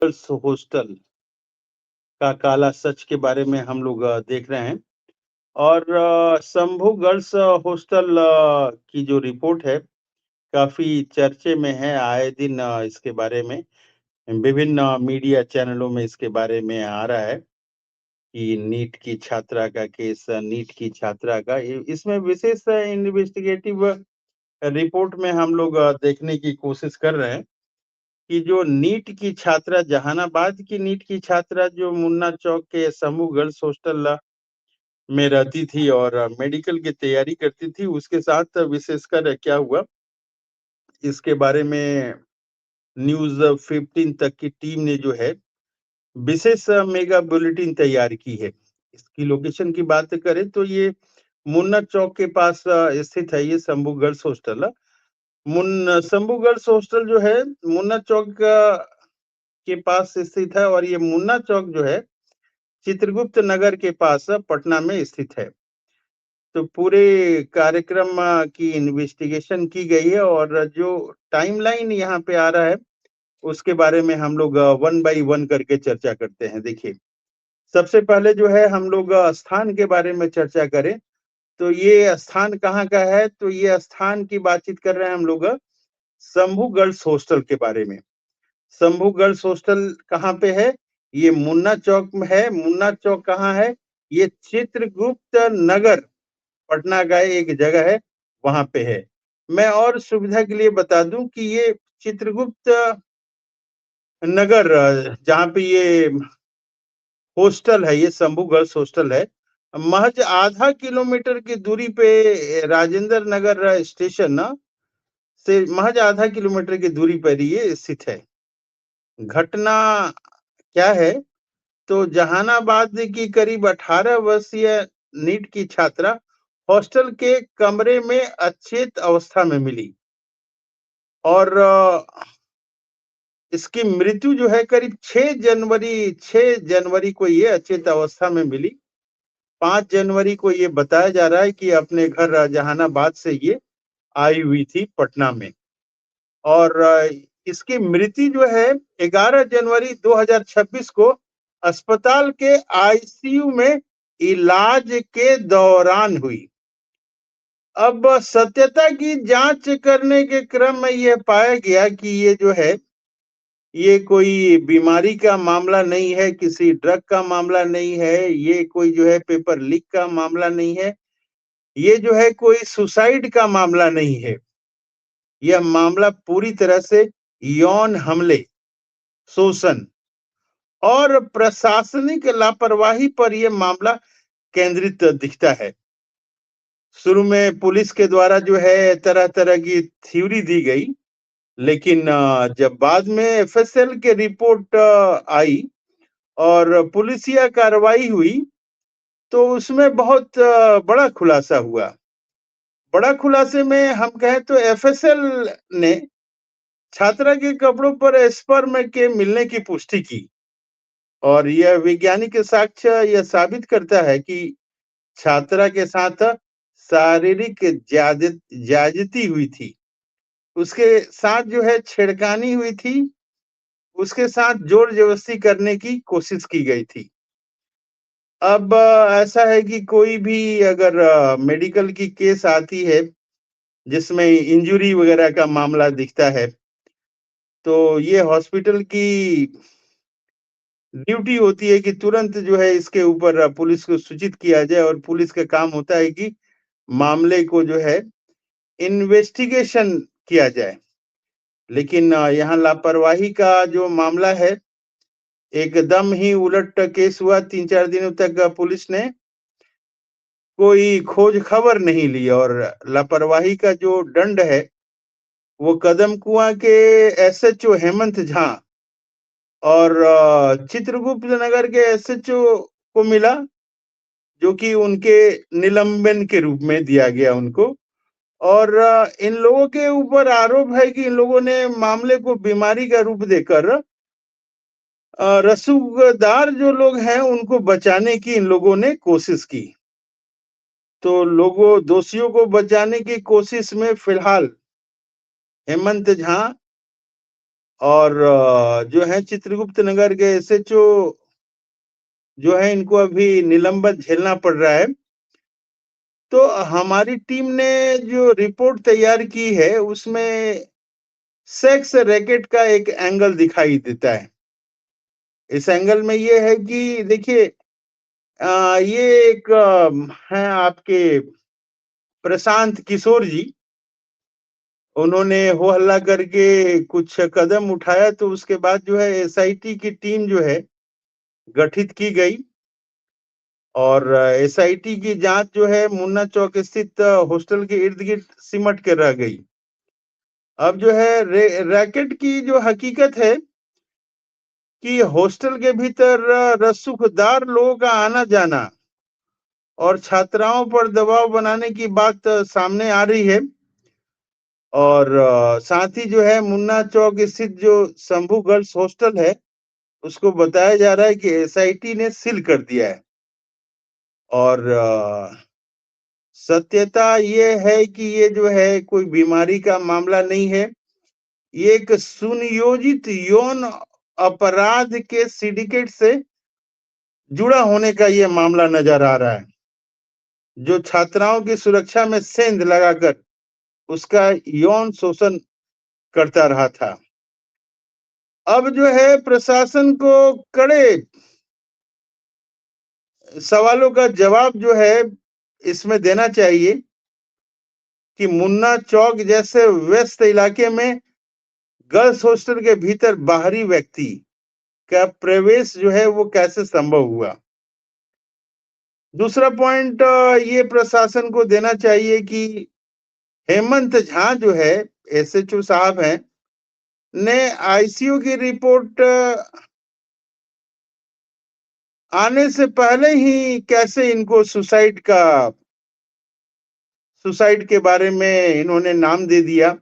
Girls hostel का काला सच के बारे में हम लोग देख रहे हैं और शंभू गर्ल्स हॉस्टल की जो रिपोर्ट है काफी चर्चे में है। आए दिन इसके बारे में विभिन्न मीडिया चैनलों में इसके बारे में आ रहा है कि नीट की छात्रा का केस, नीट की छात्रा का इसमें विशेष इन्वेस्टिगेटिव रिपोर्ट में हम लोग देखने की कोशिश कर रहे हैं कि जो नीट की छात्रा, जहानाबाद की नीट की छात्रा जो मुन्ना चौक के समूह गर्ल्स हॉस्टल में रहती थी और मेडिकल की तैयारी करती थी, उसके साथ विशेषकर क्या हुआ इसके बारे में न्यूज़ 15 तक की टीम ने जो है विशेष मेगा बुलेटिन तैयार की है। इसकी लोकेशन की बात करें तो ये मुन्ना चौक के पास स्थित है, ये Shambhu girls hostel. Shambhu girls hostel जो है मुन्ना चौक के पास स्थित है और ये मुन्ना चौक जो है चित्रगुप्त नगर के पास पटना में स्थित है। तो पूरे कार्यक्रम की इन्वेस्टिगेशन की गई है और जो टाइमलाइन यहाँ पे आ रहा है उसके बारे में हम लोग वन बाय वन करके चर्चा करते हैं। देखिए, सबसे पहले जो है हम लोग स्थान के बारे में चर्चा करें तो ये स्थान कहाँ का है, तो ये स्थान की बातचीत कर रहे हैं हम लोग शंभू गर्ल्स हॉस्टल के बारे में। शंभू गर्ल्स हॉस्टल कहाँ पे है? ये मुन्ना चौक में है। मुन्ना चौक कहाँ है? ये चित्रगुप्त नगर पटना का एक जगह है, वहां पे है। मैं और सुविधा के लिए बता दूं कि ये चित्रगुप्त नगर जहाँ पे ये हॉस्टल है, ये शंभू गर्ल्स हॉस्टल है, महज आधा किलोमीटर की दूरी पे राजेंद्र नगर स्टेशन से महज आधा किलोमीटर की दूरी पर ये स्थित है। घटना क्या है? तो जहानाबाद की करीब 18 वर्षीय नीट की छात्रा हॉस्टल के कमरे में अचेत अवस्था में मिली और इसकी मृत्यु जो है करीब 6 जनवरी को ये अचेत अवस्था में मिली। 5 जनवरी को ये बताया जा रहा है कि अपने घर जहानाबाद से ये आई हुई थी पटना में और इसकी मृत्यु जो है 11 जनवरी 2026 को अस्पताल के आईसीयू में इलाज के दौरान हुई। अब सत्यता की जांच करने के क्रम में यह पाया गया कि ये जो है ये कोई बीमारी का मामला नहीं है, किसी ड्रग का मामला नहीं है, ये कोई जो है पेपर लीक का मामला नहीं है, ये जो है कोई सुसाइड का मामला नहीं है। यह मामला पूरी तरह से यौन हमले, शोषण और प्रशासनिक लापरवाही पर यह मामला केंद्रित दिखता है। शुरू में पुलिस के द्वारा जो है तरह-तरह की थ्योरी दी गई, लेकिन जब बाद में एफएसएल के रिपोर्ट आई और पुलिसिया कार्रवाई हुई, तो उसमें बहुत बड़ा खुलासा हुआ। बड़ा खुलासे में हम कहें तो एफएसएल ने छात्रा के कपड़ों पर स्पर्म के मिलने की पुष्टि की और यह वैज्ञानिक साक्ष्य यह साबित करता है कि छात्रा के साथ शारीरिक ज्यादती हुई थी। उसके साथ जो है छेड़खानी हुई थी, उसके साथ जोर जबरदस्ती करने की कोशिश की गई थी। अब ऐसा है कि कोई भी अगर मेडिकल की केस आती है जिसमें इंजरी वगैरह का मामला दिखता है, तो ये हॉस्पिटल की ड्यूटी होती है कि तुरंत जो है इसके ऊपर पुलिस को सूचित किया जाए और पुलिस का काम होता है कि मामले को जो है इन्वेस्टिगेशन किया जाए। लेकिन यहाँ लापरवाही का जो मामला है, एकदम ही उलट केस हुआ। 3-4 दिनों तक पुलिस ने कोई खोज खबर नहीं ली और लापरवाही का जो दंड है, वो कदम कुआं के एसएचओ हेमंत झा और चित्रगुप्त नगर के एसएचओ को मिला, जो कि उनके निलंबन के रूप में दिया गया उनको। और इन लोगों के ऊपर आरोप है कि इन लोगों ने मामले को बीमारी का रूप देकर रसूखदार जो लोग हैं उनको बचाने की इन लोगों ने कोशिश की। तो लोगों दोषियों को बचाने की कोशिश में फिलहाल हेमंत झा और जो है चित्रगुप्त नगर के एसएचओ जो है इनको अभी निलंबन झेलना पड़ रहा है। तो हमारी टीम ने जो रिपोर्ट तैयार की है उसमें सेक्स रैकेट का एक एंगल दिखाई देता है। इस एंगल में ये है कि देखिए ये एक हैं आपके प्रशांत किशोर जी। उन्होंने हो हल्ला करके कुछ कदम उठाया तो उसके बाद जो है एसआईटी की टीम जो है गठित की गई और एसआईटी की जांच जो है मुन्ना चौक स्थित हॉस्टल के इर्द-गिर्द सिमट के रह गई। अब जो है रैकेट की जो हकीकत है कि हॉस्टल के भीतर रसूखदार लोगों का आना-जाना और छात्राओं पर दबाव बनाने की बात सामने आ रही है और साथ ही जो है मुन्ना चौक स्थित जो शंभू गर्ल्स हॉस्टल है, उसको बताया जा रहा है कि एसआईटी ने सील कर दिया है और सत्यता ये है कि ये जो है कोई बीमारी का मामला नहीं है। ये एक सुनियोजित यौन अपराध के सिंडिकेट से जुड़ा होने का ये मामला नजर आ रहा है, जो छात्राओं की सुरक्षा में सेंध लगाकर उसका यौन शोषण करता रहा था। अब जो है प्रशासन को कड़े सवालों का जवाब जो है इसमें देना चाहिए कि मुन्ना चौक जैसे व्यस्त इलाके में गर्ल्स हॉस्टल के भीतर बाहरी व्यक्ति का प्रवेश जो है वो कैसे संभव हुआ। दूसरा पॉइंट ये प्रशासन को देना चाहिए कि हेमंत झा जो है एसएचओ साहब हैं ने आईसीयू की रिपोर्ट आने से पहले ही कैसे इनको सुसाइड के बारे में इन्होंने नाम दे दिया।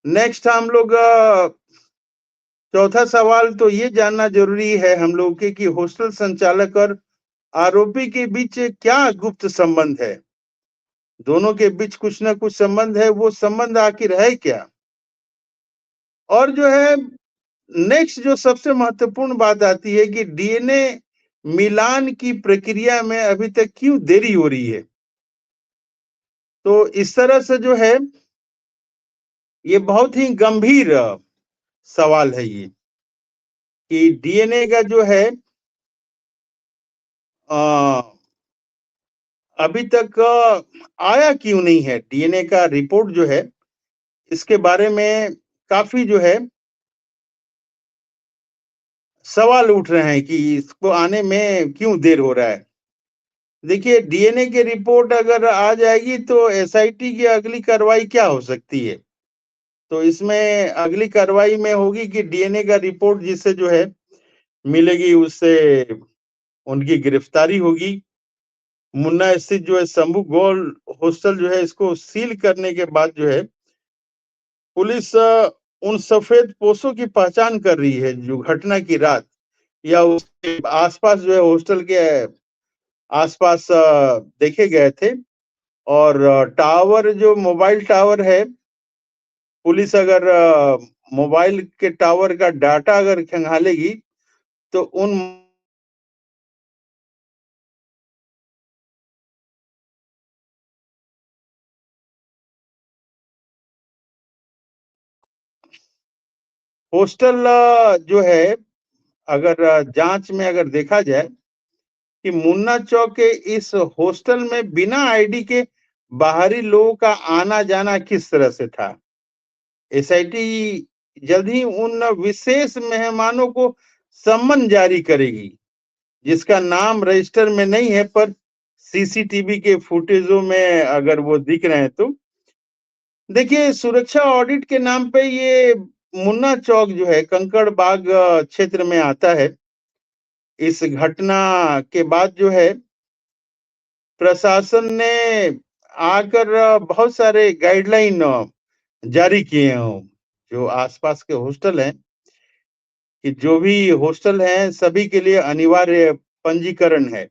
नेक्स्ट हम लोग चौथा सवाल तो ये जानना जरूरी है हम लोग के कि हॉस्टल संचालक और आरोपी के बीच क्या गुप्त संबंध है। दोनों के बीच कुछ ना कुछ संबंध है, वो संबंध आखिर है क्या। और जो है नेक्स्ट जो सबसे महत्वपूर्ण बात आती है कि डीएनए मिलान की प्रक्रिया में अभी तक क्यों देरी हो रही है। तो इस तरह से जो है ये बहुत ही गंभीर सवाल है ये कि डीएनए का जो है अभी तक आया क्यों नहीं है। डीएनए का रिपोर्ट जो है इसके बारे में काफी जो है सवाल उठ रहे हैं कि इसको आने में क्यों देर हो रहा है। देखिए डीएनए की रिपोर्ट अगर आ जाएगी तो एसआईटी की अगली कार्रवाई क्या हो सकती है। तो इसमें अगली कार्रवाई में होगी कि डीएनए का रिपोर्ट जिससे जो है मिलेगी उससे उनकी गिरफ्तारी होगी। मुन्ना स्थित जो है शंभू गोल्ड हॉस्टल जो है इसको सील करने के बाद जो है पुलिस उन सफेद पोशों की पहचान कर रही है जो घटना की रात या उसके आसपास जो है हॉस्टल के आसपास देखे गए थे और टावर जो मोबाइल टावर है पुलिस अगर मोबाइल के टावर का डाटा अगर खंगालेगी तो उन हॉस्टल जो है अगर जांच में अगर देखा जाए कि मुन्ना चौक के इस हॉस्टल में बिना आईडी के बाहरी लोगों का आना जाना किस तरह से था। एसआईटी जल्द ही उन विशेष मेहमानों को सम्मन जारी करेगी जिसका नाम रजिस्टर में नहीं है पर सीसीटीवी के फुटेजों में अगर वो दिख रहे हैं तो देखिए सुरक्षा ऑडिट के नाम पे ये मुन्ना चौक जो है कंकड़ बाग क्षेत्र में आता है। इस घटना के बाद जो है प्रशासन ने आकर बहुत सारे गाइडलाइन जारी किए हैं जो आसपास के हॉस्टल हैं कि जो भी हॉस्टल हैं सभी के लिए अनिवार्य पंजीकरण है।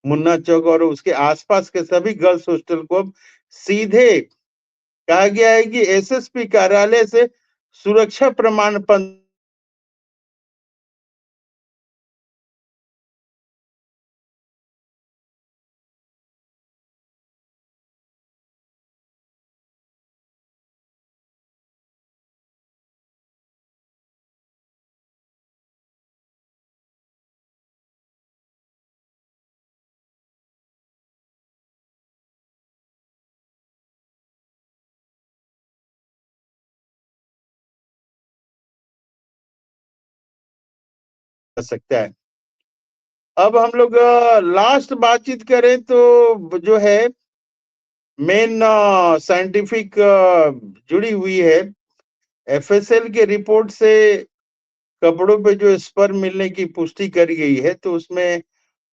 मुन्ना चौक और उसके आसपास के सभी गर्ल्स हॉस्टल को अब सीधे कहा गया है कि एसएसपी कार्यालय से सुरक्षा प्रमाण पत्र कर सकता है। अब हम लोग लास्ट बातचीत करें तो जो है मेन साइंटिफिक जुड़ी हुई है। एफएसएल के रिपोर्ट से कपड़ों पे जो स्पर्म मिलने की पुष्टि करी गई है, तो उसमें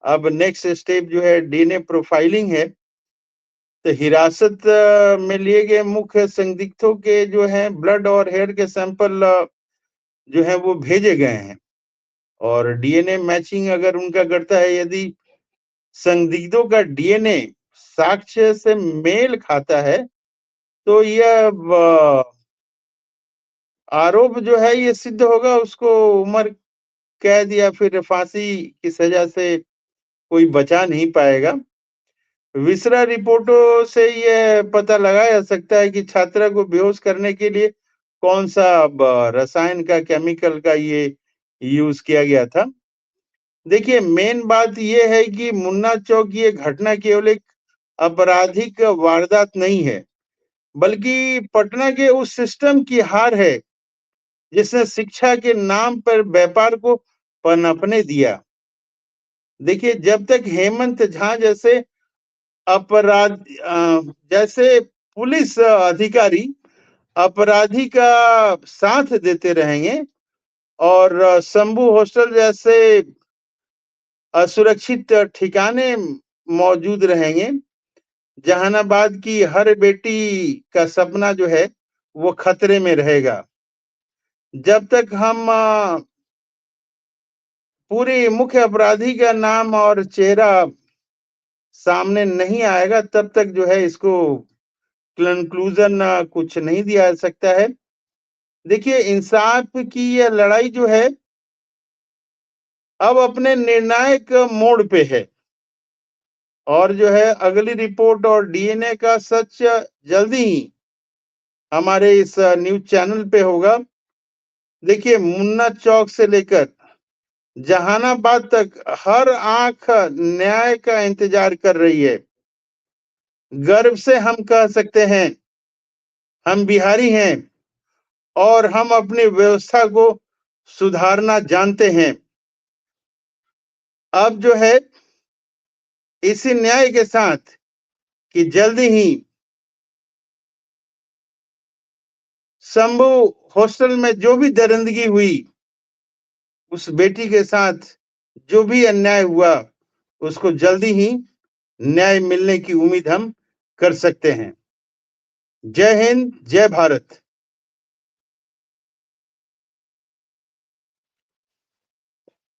अब नेक्स्ट स्टेप जो है डीएनए प्रोफाइलिंग है। तो हिरासत में लिए गए मुख्य संदिग्धों के जो है ब्लड और हेयर के सैंपल जो है वो भेजे गए हैं और डीएनए मैचिंग अगर उनका करता है, यदि संदिग्धों का डीएनए साक्ष्य से मेल खाता है, तो यह आरोप जो है ये सिद्ध होगा, उसको उम्र कैद या फिर फांसी की सजा से कोई बचा नहीं पाएगा। विसरा रिपोर्टों से ये पता लगाया जा सकता है कि छात्रा को बेहोश करने के लिए कौन सा रसायन का केमिकल का ये यूज किया गया था। देखिए मेन बात ये है कि मुन्ना चौक ये घटना केवल एक आपराधिक वारदात नहीं है, बल्कि पटना के उस सिस्टम की हार है जिसने शिक्षा के नाम पर व्यापार को पनपने दिया। देखिए जब तक हेमंत झा जैसे अपराध जैसे पुलिस अधिकारी अपराधी का साथ देते रहेंगे और शंभू हॉस्टल जैसे असुरक्षित ठिकाने मौजूद रहेंगे, जहानाबाद की हर बेटी का सपना जो है वो खतरे में रहेगा। जब तक हम पूरी मुख्य अपराधी का नाम और चेहरा सामने नहीं आएगा, तब तक जो है इसको कंक्लूजन कुछ नहीं दिया जा सकता है। देखिए इंसाफ की यह लड़ाई जो है अब अपने निर्णायक मोड़ पे है और जो है अगली रिपोर्ट और डीएनए का सच जल्दी ही हमारे इस न्यूज चैनल पे होगा। देखिए मुन्ना चौक से लेकर जहानाबाद तक हर आंख न्याय का इंतजार कर रही है। गर्व से हम कह सकते हैं हम बिहारी हैं और हम अपनी व्यवस्था को सुधारना जानते हैं। अब जो है इसी न्याय के साथ कि जल्दी ही शंभू हॉस्टल में जो भी दरिंदगी हुई, उस बेटी के साथ जो भी अन्याय हुआ, उसको जल्दी ही न्याय मिलने की उम्मीद हम कर सकते हैं। जय हिंद, जय भारत।